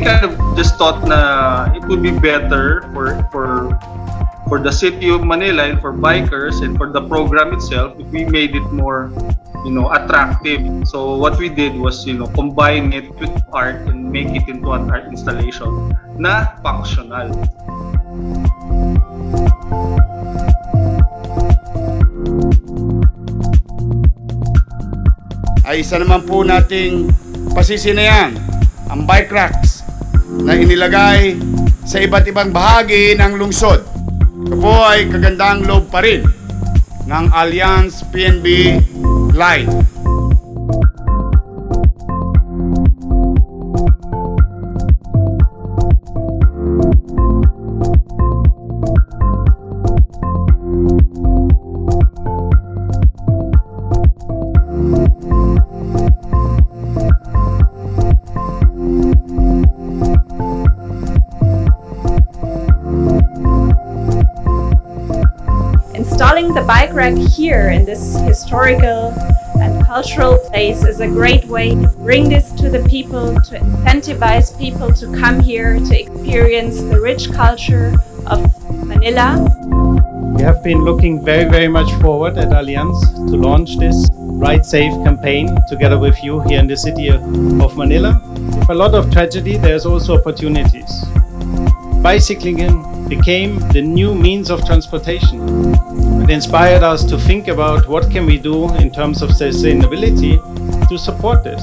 kind of just thought na it would be better for the city of Manila and for bikers and for the program itself if we made it more, attractive. So what we did was, combine it with art and make it into an art installation na functional. Ay isa naman po nating pasisinayan ang bike racks na inilagay sa iba't ibang bahagi ng lungsod. Ito po ay kagandang loob pa rin ng Alliance PNB Line. Installing the bike rack here in this historical and cultural place is a great way to bring this to the people, to incentivize people to come here to experience the rich culture of Manila. We have been looking very, very much forward at Allianz to launch this Ride Safe campaign together with you here in the city of Manila. With a lot of tragedy, there's also opportunities. Bicycling became the new means of transportation. It inspired us to think about what can we do in terms of sustainability to support this.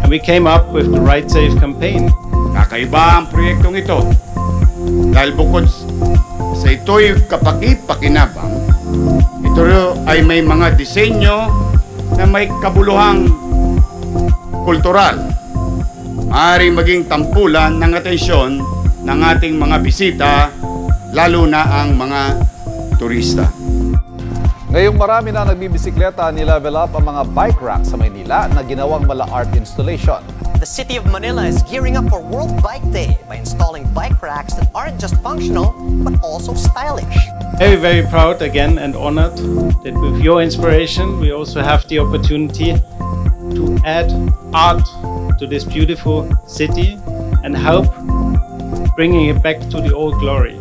And we came up with the Ride Safe campaign. Kakaiba ang proyektong ito dahil bukod sa ito'y kapaki-pakinabang, ito ay may mga disenyo na may kabuluhang kultural. Maaaring maging tampulan ng atensyon ng ating mga bisita, lalo na ang mga turista. Ngayong marami na nagbibisikleta, ni-level up ang mga bike rack sa Maynila na ginawang mala art installation. The city of Manila is gearing up for World Bike Day by installing bike racks that aren't just functional, but also stylish. Very, very proud again and honored that with your inspiration, we also have the opportunity to add art to this beautiful city and help bringing it back to the old glory.